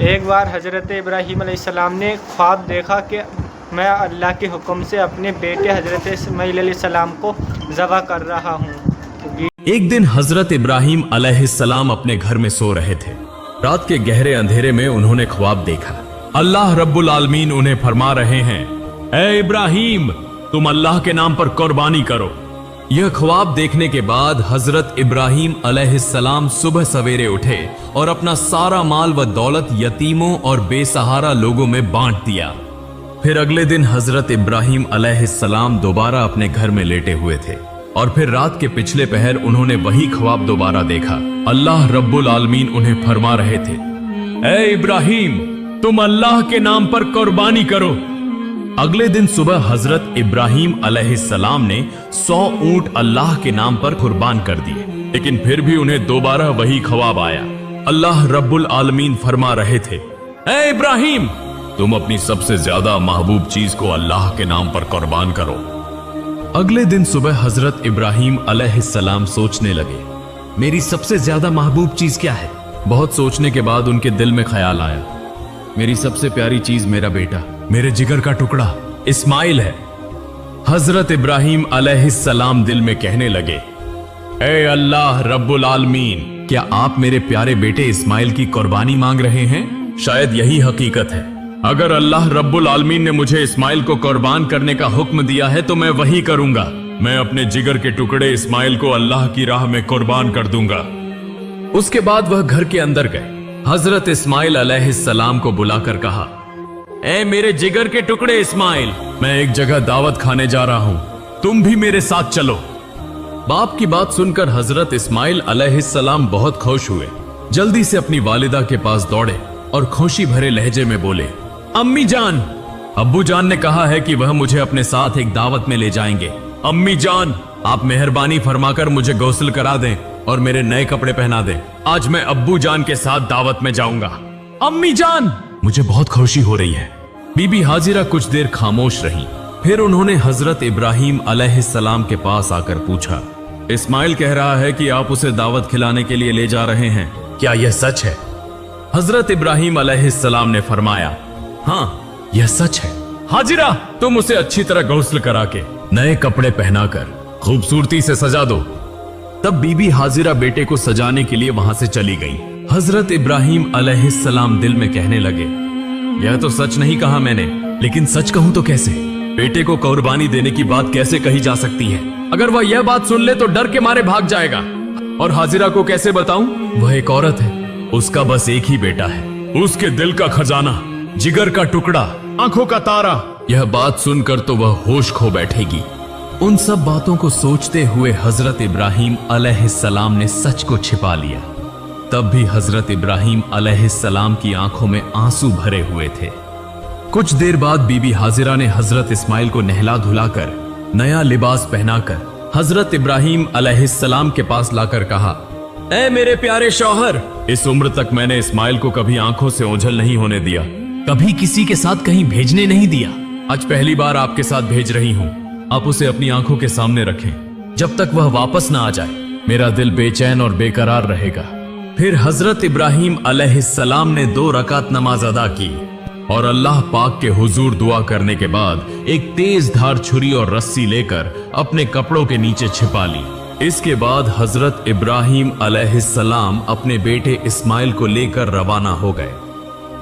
ایک بار حضرت ابراہیم علیہ السلام نے خواب دیکھا کہ میں اللہ کے حکم سے اپنے بیٹے حضرت اسماعیل علیہ السلام کو ذبح کر رہا ہوں۔ ایک دن حضرت ابراہیم علیہ السلام اپنے گھر میں سو رہے تھے۔ رات کے گہرے اندھیرے میں انہوں نے خواب دیکھا۔ اللہ رب العالمین انہیں فرما رہے ہیں، اے ابراہیم، تم اللہ کے نام پر قربانی کرو۔ یہ خواب دیکھنے کے بعد حضرت ابراہیم علیہ السلام صبح سویرے اٹھے اور اپنا سارا مال و دولت یتیموں اور بے سہارا لوگوں میں بانٹ دیا۔ پھر اگلے دن حضرت ابراہیم علیہ السلام دوبارہ اپنے گھر میں لیٹے ہوئے تھے اور پھر رات کے پچھلے پہر انہوں نے وہی خواب دوبارہ دیکھا۔ اللہ رب العالمین انہیں فرما رہے تھے، اے ابراہیم، تم اللہ کے نام پر قربانی کرو۔ اگلے دن صبح حضرت ابراہیم علیہ السلام نے 100 اونٹ اللہ کے نام پر قربان کر دیے، لیکن پھر بھی انہیں دوبارہ وہی خواب آیا۔ اللہ رب العالمین فرما رہے تھے، اے ابراہیم، تم اپنی سب سے زیادہ محبوب چیز کو اللہ کے نام پر قربان کرو۔ اگلے دن صبح حضرت ابراہیم علیہ السلام سوچنے لگے، میری سب سے زیادہ محبوب چیز کیا ہے؟ بہت سوچنے کے بعد ان کے دل میں خیال آیا، میری سب سے پیاری چیز میرا بیٹا، میرے جگر کا ٹکڑا اسماعیل ہے۔ حضرت ابراہیم علیہ السلام دل میں کہنے لگے، اے اللہ رب العالمین، کیا آپ میرے پیارے بیٹے اسماعیل کی قربانی مانگ رہے ہیں؟ شاید یہی حقیقت ہے۔ اگر اللہ رب العالمین نے مجھے اسماعیل کو قربان کرنے کا حکم دیا ہے تو میں وہی کروں گا۔ میں اپنے جگر کے ٹکڑے اسماعیل کو اللہ کی راہ میں قربان کر دوں گا۔ اس کے بعد وہ گھر کے اندر گئے۔ حضرت اسماعیل علیہ السلام کو بلا کر کہا، اے میرے جگر کے ٹکڑے اسماعیل، میں ایک جگہ دعوت کھانے جا رہا ہوں، تم بھی میرے ساتھ چلو۔ باپ کی بات سن کر حضرت اسماعیل علیہ السلام بہت خوش ہوئے۔ جلدی سے اپنی والدہ کے پاس دوڑے اور خوشی بھرے لہجے میں بولے، امی جان، ابو جان نے کہا ہے کہ وہ مجھے اپنے ساتھ ایک دعوت میں لے جائیں گے۔ امی جان، آپ مہربانی فرما کر مجھے غسل کرا دیں اور میرے نئے کپڑے پہنا دیں۔ آج میں ابو جان کے ساتھ دعوت میں جاؤں گا۔ امی جان، مجھے بہت خوشی ہو رہی ہے۔ بی بی حاجرہ کچھ دیر خاموش رہی، پھر انہوں نے حضرت ابراہیم علیہ السلام کے پاس آ کر پوچھا، اسماعیل کہہ رہا ہے کہ آپ اسے دعوت کھلانے کے لیے لے جا رہے ہیں، کیا یہ سچ ہے؟ حضرت ابراہیم علیہ السلام نے فرمایا، ہاں یہ سچ ہے۔ حاجرہ، تم اسے اچھی طرح غسل کرا کے نئے کپڑے پہنا کر خوبصورتی سے سجا دو۔ تب بی بی حاجرہ بیٹے کو سجانے کے لیے وہاں سے چلی گئی۔ حضرت ابراہیم علیہ السلام دل میں کہنے لگے، یہ تو سچ نہیں کہا میں نے، لیکن سچ کہوں تو کیسے؟ بیٹے کو قربانی دینے کی بات کیسے کہی جا سکتی ہے؟ اگر وہ یہ بات سن لے تو ڈر کے مارے بھاگ جائے گا۔ اور حاجرہ کو کیسے بتاؤں؟ وہ ایک عورت ہے، اس کا بس ایک ہی بیٹا ہے، اس کے دل کا خزانہ، جگر کا ٹکڑا، آنکھوں کا تارا۔ یہ بات سن کر تو وہ ہوش کھو بیٹھے گی۔ ان سب باتوں کو سوچتے ہوئے حضرت ابراہیم علیہ السلام نے سچ کو چھپا لیا۔ تب بھی حضرت ابراہیم علیہ السلام کی آنکھوں میں آنسو بھرے ہوئے تھے۔ کچھ دیر بعد بی بی حاجرہ نے حضرت اسماعیل کو نہلا دھلا کر نیا لباس پہنا کر حضرت ابراہیم علیہ السلام کے پاس لا کر کہا، اے میرے پیارے شوہر، اس عمر تک میں نے اسماعیل کو کبھی آنکھوں سے اوجھل نہیں ہونے دیا، کبھی کسی کے ساتھ کہیں بھیجنے نہیں دیا۔ آج پہلی بار آپ کے ساتھ بھیج رہی ہوں۔ آپ اسے اپنی آنکھوں کے سامنے رکھیں جب تک وہ واپس نہ آ جائے، میرا دل بے چین اور بے قرار رہے گا۔ پھر حضرت ابراہیم علیہ السلام نے 2 رکعت نماز ادا کی اور اللہ پاک کے حضور دعا کرنے کے بعد ایک تیز دھار چھری اور رسی لے کر اپنے کپڑوں کے نیچے چھپا لی۔ اس کے بعد حضرت ابراہیم علیہ السلام اپنے بیٹے اسماعیل کو لے کر روانہ ہو گئے۔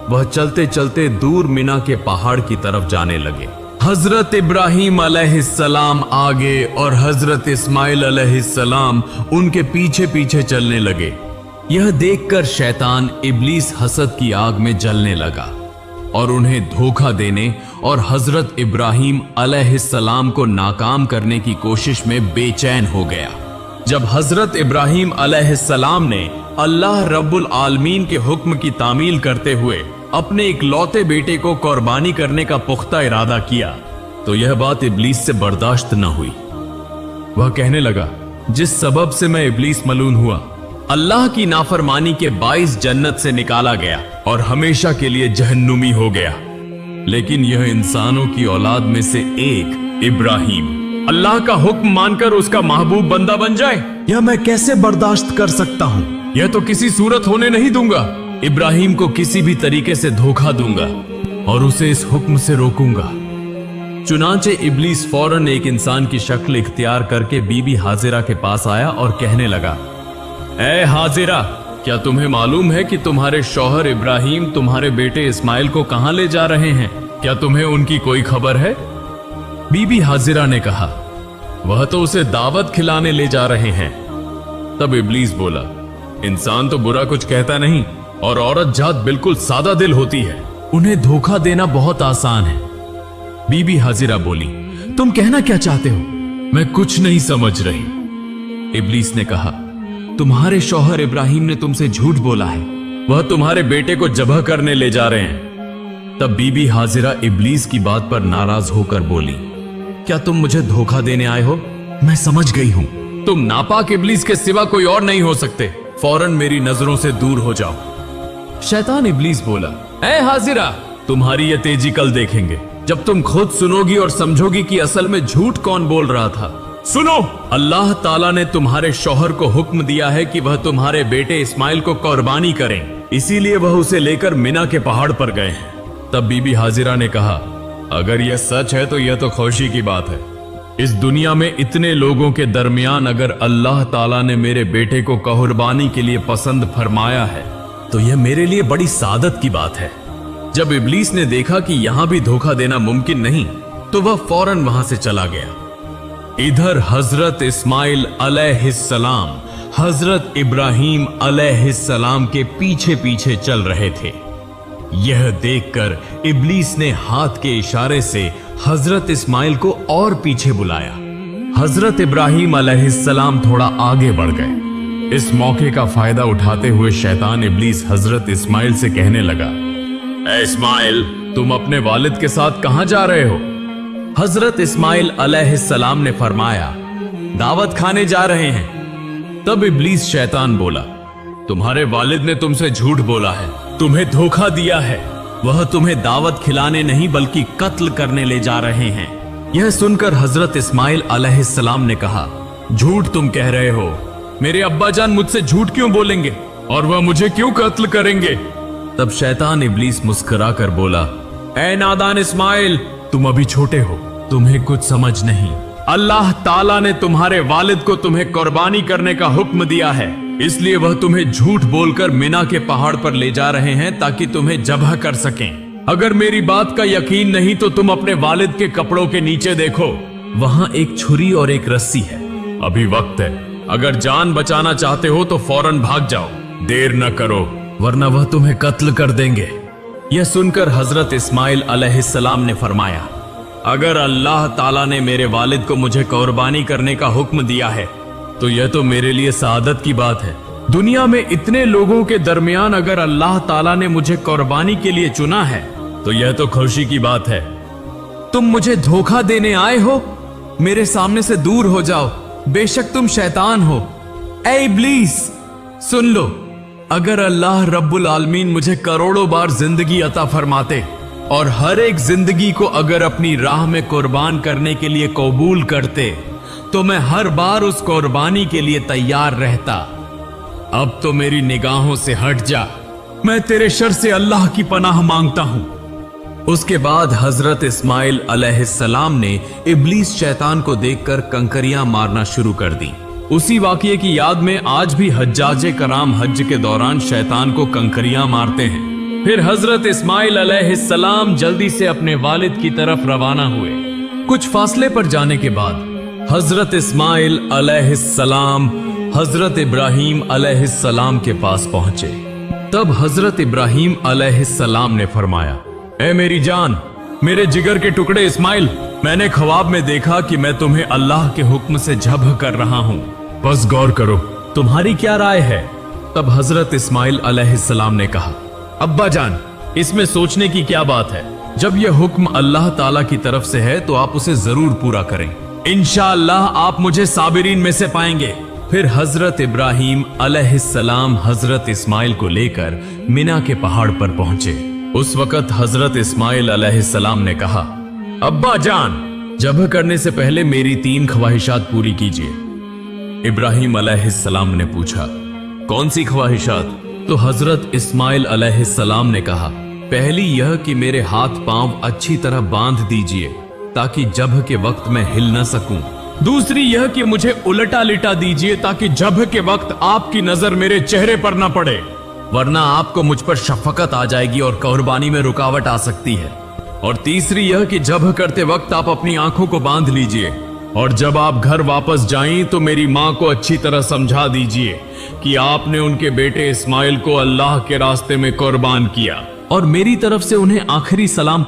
وہ چلتے چلتے دور مینا کے پہاڑ کی طرف جانے لگے۔ حضرت ابراہیم علیہ السلام آگے اور حضرت اسماعیل علیہ السلام ان کے پیچھے پیچھے چلنے لگے۔ یہ دیکھ کر شیطان ابلیس حسد کی آگ میں جلنے لگا اور انہیں دھوکہ دینے اور حضرت ابراہیم علیہ السلام کو ناکام کرنے کی کوشش میں بے چین ہو گیا۔ جب حضرت ابراہیم علیہ السلام نے اللہ رب العالمین کے حکم کی تعمیل کرتے ہوئے اپنے اکلوتے بیٹے کو قربانی کرنے کا پختہ ارادہ کیا تو یہ بات ابلیس سے برداشت نہ ہوئی۔ وہ کہنے لگا، جس سبب سے میں ابلیس ملعون ہوا، اللہ کی نافرمانی کے باعث جنت سے نکالا گیا اور ہمیشہ کے لیے جہنمی ہو گیا، لیکن یہ انسانوں کی اولاد میں سے ایک ابراہیم اللہ کا حکم مان کر اس کا محبوب بندہ بن جائے، یہ میں کیسے برداشت کر سکتا ہوں؟ یہ تو کسی صورت ہونے نہیں دوں گا۔ इब्राहिम को किसी भी तरीके से धोखा दूंगा और उसे इस हुक्म से रोकूंगा। चुनांचे इब्लीस फौरन एक इंसान की शक्ल इख्तियार करके बीबी हाजिरा के पास आया और कहने लगा, ए हाजिरा, क्या तुम्हें मालूम है कि तुम्हारे शौहर इब्राहिम तुम्हारे बेटे इस्माइल को कहां ले जा रहे हैं? क्या तुम्हें उनकी कोई खबर है? बीबी हाजिरा ने कहा, वह तो उसे दावत खिलाने ले जा रहे हैं। तब इब्लीस बोला, इंसान तो बुरा कुछ कहता नहीं और औरत जात बिल्कुल सादा दिल होती है, उन्हें धोखा देना बहुत आसान है। बीबी हाजिरा बोली, तुम कहना क्या चाहते हो? मैं कुछ नहीं समझ रही। इब्लीस ने कहा, तुम्हारे शौहर इब्राहिम ने तुमसे झूठ बोला है, वह तुम्हारे बेटे को जबह करने ले जा रहे हैं। तब बीबी हाजिरा इब्लीस की बात पर नाराज होकर बोली, क्या तुम मुझे धोखा देने आए हो? मैं समझ गई हूं, तुम नापाक इब्लीस के सिवा कोई और नहीं हो सकते। फौरन मेरी नजरों से दूर हो जाओ। शैतान इब्लीस बोला, ऐ हाजिरा, तुम्हारी यह तेजी कल देखेंगे, जब तुम खुद सुनोगी और समझोगी कि असल में झूठ कौन बोल रहा था। सुनो, अल्लाह ताला ने तुम्हारे शौहर को हुक्म दिया है कि वह तुम्हारे बेटे इस्माइल को कुर्बानी करें, इसीलिए वह उसे लेकर मिना के पहाड़ पर गए हैं। तब बीबी हाजिरा ने कहा, अगर यह सच है तो यह तो खुशी की बात है। इस दुनिया में इतने लोगों के दरमियान अगर अल्लाह ताला ने मेरे बेटे को कुर्बानी के लिए पसंद फरमाया है तो यह मेरे लिए बड़ी सादत की बात है। जब इब्लीस ने देखा कि यहां भी धोखा देना मुमकिन नहीं तो वह फौरन वहां से चला गया। इधर हजरत इस्माइल अलैहिस्सलाम हजरत इब्राहिम अलैहिस्सलाम के पीछे पीछे चल रहे थे। यह देखकर इब्लीस ने हाथ के इशारे से हजरत इस्माइल को और पीछे बुलाया। हजरत इब्राहिम अलैहिस्सलाम थोड़ा आगे बढ़ गए। इस मौके का फायदा उठाते हुए शैतान इब्लीस हजरत इस्माइल से कहने लगा, ऐ इस्माइल, तुम अपने वालिद के साथ कहां जा रहे हो? हजरत इस्माइल अलैहिस्सलाम ने फरमाया, दावत खाने जा रहे हैं। तब इब्लीस शैतान बोला, तुम्हारे वालिद ने तुमसे झूठ बोला है, तुम्हें धोखा दिया है, वह तुम्हें दावत खिलाने नहीं बल्कि कत्ल करने ले जा रहे हैं। यह सुनकर हजरत इस्माइल अलैहिस्सलाम ने कहा, झूठ तुम कह रहे हो, मेरे अब्बा जान मुझसे झूठ क्यों बोलेंगे और वह मुझे क्यों कत्ल करेंगे? तब शैतान इब्लीस मुस्कुरा कर बोला, ऐ नादान इस्माइल, तुम अभी छोटे हो, तुम्हें कुछ समझ नहीं। अल्लाह ताला ने तुम्हारे वालिद को तुम्हें कुर्बानी करने का हुक्म दिया है, इसलिए वह तुम्हें झूठ बोलकर मिना के पहाड़ पर ले जा रहे हैं ताकि तुम्हें जबह कर सकें। अगर मेरी बात का यकीन नहीं तो तुम अपने वालिद के कपड़ों के नीचे देखो, वहां एक छुरी और एक रस्सी है। अभी वक्त है, अगर जान बचाना चाहते हो तो फौरन भाग जाओ, देर न करो वरना वह तुम्हें कत्ल कर देंगे। यह सुनकर हजरत इस्माइल अलैहिस्सलाम ने फरमाया, अगर अल्लाह ताला ने मेरे वालिद को मुझे कुर्बानी करने का हुक्म दिया है तो यह तो मेरे लिए सादत की बात है। दुनिया में इतने लोगों के दरमियान अगर अल्लाह ताला ने मुझे कुर्बानी के लिए चुना है तो यह तो खुशी की बात है। तुम मुझे धोखा देने आए हो, मेरे सामने से दूर हो जाओ, बेशक तुम शैतान हो। ऐ इब्लीस, सुन लो, अगर अल्लाह रब्बुल आलमीन मुझे करोड़ों बार जिंदगी अता फरमाते और हर एक जिंदगी को अगर अपनी राह में कुर्बान करने के लिए कबूल करते तो मैं हर बार उस कुर्बानी के लिए तैयार रहता। अब तो मेरी निगाहों से हट जा, मैं तेरे शर से अल्लाह की पनाह मांगता हूं। उसके बाद हजरत इस्माइल अलैहिस्सलाम ने इब्लीस शैतान को देखकर कंकरियां मारना शुरू कर दी। उसी वाकये की याद में आज भी हज्जाजे कराम हज के दौरान शैतान को कंकरियां मारते हैं। फिर हजरत इस्माइल अलैहिस्सलाम जल्दी से अपने वालिद की तरफ रवाना हुए। कुछ फासले पर जाने के बाद हजरत इस्माइल अलैहिस्सलाम हजरत इब्राहिम अलैहिस्सलाम के पास पहुंचे। तब हजरत इब्राहिम अलैहिस्सलाम ने फरमाया, ऐ मेरी जान, मेरे जिगर के टुकड़े इस्माइल, मैंने ख्वाब में देखा कि मैं तुम्हें अल्लाह के हुक्म से जब्ह कर रहा हूं, बस गौर करो, तुम्हारी क्या राय है? तब हजरत इस्माइल अलैहिस्सलाम ने कहा, अब्बा जान, इसमें सोचने की क्या बात है, जब यह हुक्म अल्लाह ताला की तरफ से है तो आप उसे जरूर पूरा करें, इंशाअल्लाह आप मुझे साबिरीन में से पाएंगे। फिर हजरत इब्राहिम अलैहिस्सलाम हजरत इस्माइल को लेकर मिना के पहाड़ पर पहुंचे। उस वक्त हजरत इस्माइल अलैहिस्सलाम ने कहा, अब्बा जान, जब्ह करने से पहले मेरी 3 ख्वाहिशात पूरी कीजिए। इब्राहिम अलैहिस्सलाम ने पूछा, कौन सी ख्वाहिशात? तो हजरत इस्माइल अलैहिस्सलाम ने कहा, पहली यह कि मेरे हाथ पांव अच्छी तरह बांध दीजिए ताकि जब के वक्त मैं हिल न सकूं। दूसरी यह कि मुझे उलटा लिटा दीजिए ताकि जब के वक्त आपकी नजर मेरे चेहरे पर न पड़े, वरना आपको मुझ पर शफकत आ जाएगी और कुर्बानी में रुकावट आ सकती है। और तीसरी यह कि जब करते वक्त आप अपनी आंखों को बांध लीजिए और जब आप घर वापस जाएं तो मेरी माँ को अच्छी तरह समझा दीजिए कि आपने उनके बेटे इस्माइल को अल्लाह के रास्ते में कुर्बान किया, और मेरी तरफ से उन्हें आखिरी सलाम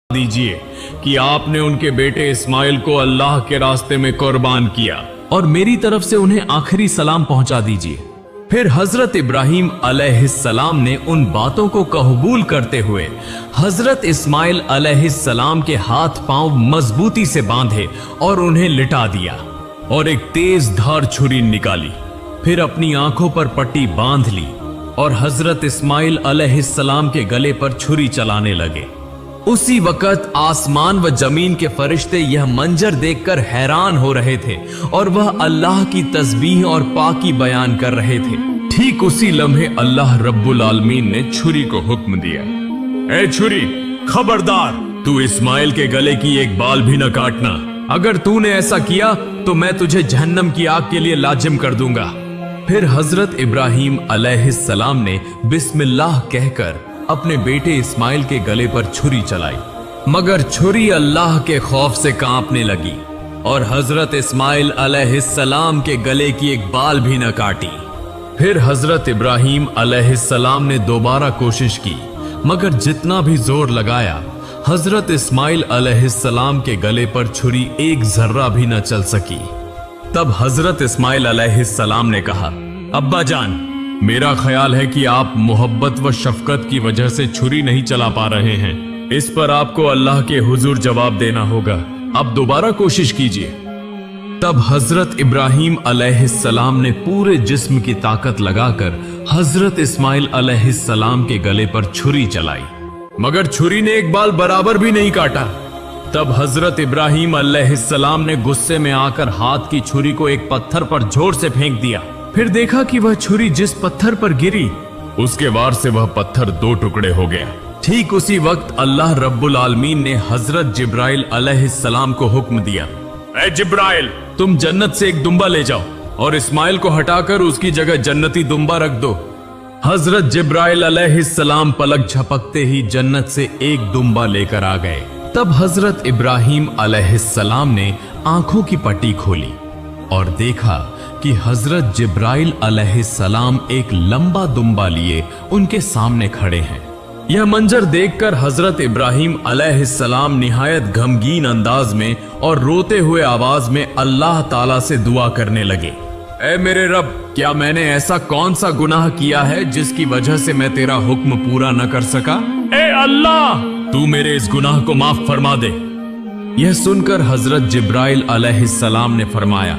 दीजिए कि आपने उनके बेटे इस्माइल को अल्लाह के रास्ते में कुर्बान किया, और मेरी तरफ से उन्हें आखिरी सलाम पहुंचा दीजिए। फिर हजरत इब्राहिम अलैहिस्सलाम ने उन बातों को कबूल करते हुए हजरत इस्माइल अलैहिस्सलाम के हाथ पांव मजबूती से बांधे और उन्हें लिटा दिया और एक तेज धार छुरी निकाली। फिर अपनी आंखों पर पट्टी बांध ली और हजरत इस्माइल अलैहिस्सलाम के गले पर छुरी चलाने लगे। उसी वक्त आसमान व जमीन के फरिश्ते यह मंजर देखकर हैरान हो रहे थे और वह अल्लाह की तस्बीह और पाकी बयान कर रहे थे। ठीक उसी लम्हे अल्लाह रब्बुल आलमीन ने छुरी को हुक्म दिया, ए छुरी, खबरदार, तू इस्माइल के गले की एक बाल भी न काटना। अगर तूने ऐसा किया तो मैं तुझे जहन्नम की आग के लिए लाजिम कर दूंगा। फिर हजरत इब्राहिम अलैहिस्सलाम ने बिस्मिल्लाह कहकर अपने बेटे इस्माइल के गले पर छुरी चलाई, मगर छुरी अल्लाह के खौफ से कांपने लगी और हजरत इस्माइल अलैहिस्सलाम के गले की एक बाल भी न काटी। फिर हजरत इब्राहिम अलैहिस्सलाम ने दोबारा कोशिश की, मगर जितना भी जोर लगाया हजरत इस्माइल अलैहिस्सलाम के गले पर छुरी एक जर्रा भी न चल सकी। तब हजरत इस्माइल अलैहिस्सलाम ने कहा, अब्बा जान, मेरा ख्याल है कि आप मोहब्बत व शफकत की वजह से छुरी नहीं चला पा रहे हैं। इस पर आपको अल्लाह के हुजूर जवाब देना होगा। अब दोबारा कोशिश कीजिए। तब हजरत इब्राहिम अलैहिस्सलाम ने पूरे जिस्म की ताकत लगाकर हजरत इस्माइल अलैहिस्सलाम के गले पर छुरी चलाई, मगर छुरी ने एक बाल बराबर भी नहीं काटा। तब हजरत इब्राहिम अलैहिस्सलाम ने गुस्से में आकर हाथ की छुरी को एक पत्थर पर जोर से फेंक दिया। फिर देखा कि वह छुरी जिस पत्थर पर गिरी उसके वार से वह पत्थर दो टुकड़े हो गया। ठीक उसी वक्त अल्लाह रब्बुल आलमीन ने हजरत जिब्राइल अलैहिस्सलाम को हुक्म दिया, ए जिब्राइल, तुम जन्नत से एक दुम्बा ले जाओ और इस्माइल को हटाकर उसकी जगह जन्नती दुम्बा रख दो। हजरत जिब्राइल अलैहिस्सलाम पलक झपकते ही जन्नत से एक दुम्बा लेकर आ गए। तब हजरत इब्राहिम अलैहिस्सलाम ने आंखों की पट्टी खोली और देखा कि हजरत जिब्राइल अलैहिस्सलाम एक लंबा दुम्बा लिए उनके सामने खड़े हैं। यह मंजर देखकर हजरत इब्राहिम अलैहिस्सलाम निहायत गमगीन अंदाज में और रोते हुए आवाज में अल्लाह ताला से दुआ करने लगे, ऐ मेरे रब, क्या मैंने ऐसा कौन सा गुनाह किया है जिसकी वजह से मैं तेरा हुक्म पूरा न कर सका? ए अल्लाह, तू मेरे इस गुनाह को माफ फरमा दे। यह सुनकर हजरत जिब्राइल अलैहिस्सलाम ने फरमाया,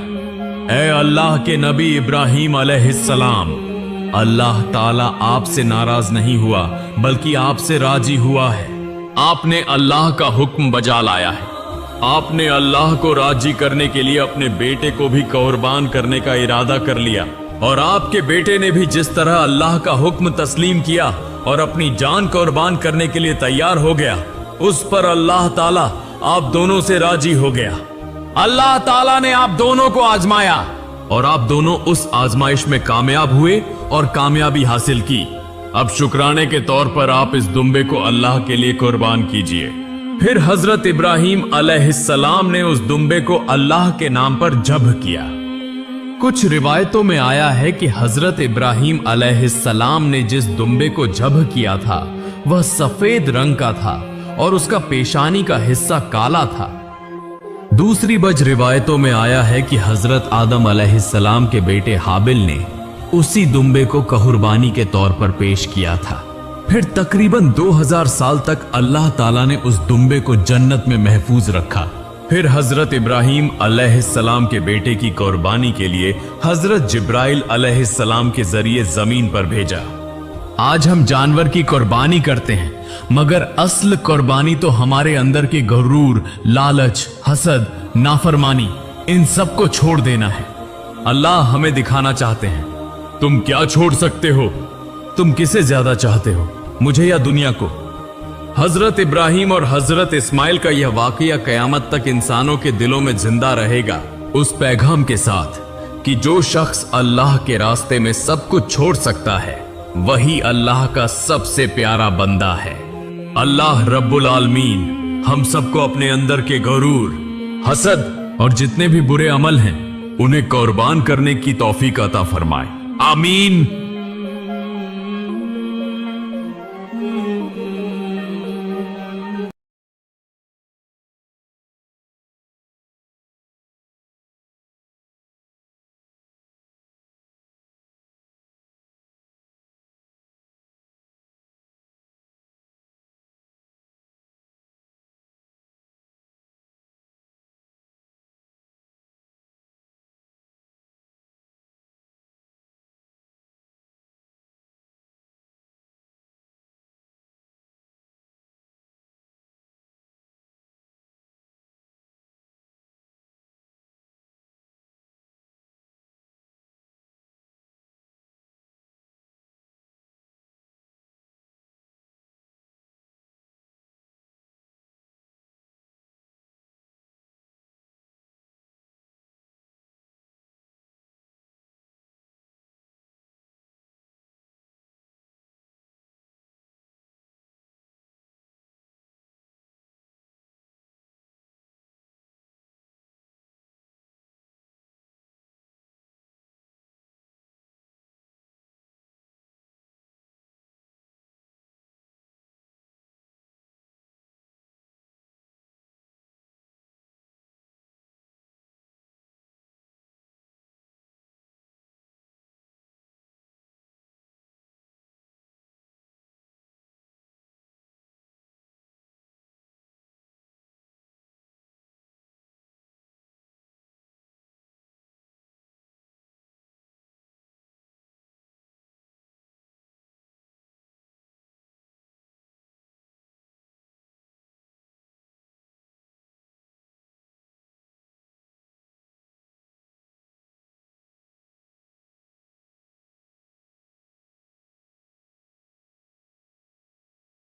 ऐ अल्लाह के नबी इब्राहिम अलैहिस्सलाम, अल्लाह ताला आपसे नाराज नहीं हुआ बल्कि आपसे राजी हुआ है। आपने अल्लाह का हुक्म बजा लाया है। आपने अल्लाह को राजी करने के लिए अपने बेटे को भी कुर्बान करने का इरादा कर लिया, और आपके बेटे ने भी जिस तरह अल्लाह का हुक्म तस्लीम किया और अपनी जान कुर्बान करने के लिए तैयार हो गया, उस पर अल्लाह ताला आप दोनों से राजी हो गया। अल्लाह ताला ने आप दोनों को आजमाया और आप दोनों उस आजमाइश में कामयाब हुए और कामयाबी हासिल की। अब शुक्राने के तौर पर आप इस दुम्बे को अल्लाह के लिए कुर्बान कीजिए। फिर हजरत इब्राहिम अलैहिस्सलाम ने उस दुम्बे को अल्लाह के नाम पर ज़ब्ह किया। कुछ रिवायतों में आया है कि हजरत इब्राहिम अलैहिस्सलाम ने जिस दुम्बे को ज़ब्ह किया था वह सफेद रंग का था और उसका पेशानी का हिस्सा काला था। दूसरी बज रिवायतों में आया है कि हजरत आदम अलैहिस्सलाम के बेटे हाबिल ने उसी दुम्बे को कुर्बानी के तौर पर पेश किया था। फिर तकरीबन 2000 साल तक अल्लाह ताला ने उस दुम्बे को जन्नत में महफूज रखा। फिर हजरत इब्राहिम अलैहिस्सलाम के बेटे की कुर्बानी के लिए हजरत जिब्राइल अलैहिस्सलाम के जरिए जमीन पर भेजा। आज हम जानवर की कुर्बानी करते हैं, मगर असल कुर्बानी तो हमारे अंदर के गुरूर, लालच, हसद, नाफरमानी, इन सब को छोड़ देना है। अल्लाह हमें दिखाना चाहते हैं, तुम क्या छोड़ सकते हो? तुम किसे ज्यादा चाहते हो, मुझे या दुनिया को? हजरत इब्राहिम और हजरत इस्माइल का यह वाकया कयामत तक इंसानों के दिलों में जिंदा रहेगा, उस पैगाम के साथ कि जो शख्स अल्लाह के रास्ते में सब कुछ छोड़ सकता है वही अल्लाह का सबसे प्यारा बंदा है। अल्लाह रब्बुल आलमीन हम सबको अपने अंदर के गरूर, हसद और जितने भी बुरे अमल हैं उन्हें कुर्बान करने की तौफीक अता फरमाए। आमीन।